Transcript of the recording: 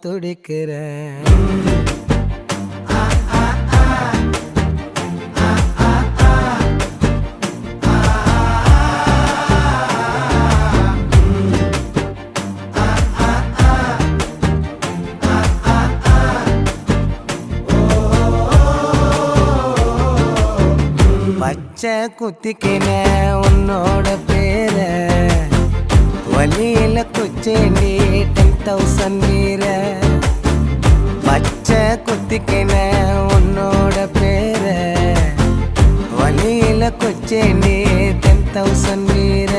துடிக்கிறேன். பச்சை குத்திக்கின உன்னோட பேர வலியில குச்சேண்டி 10,000 வீர. பச்சை குத்திக்கின உன்னோட பேர வலியில குச்சேண்டி 10,000 வீர.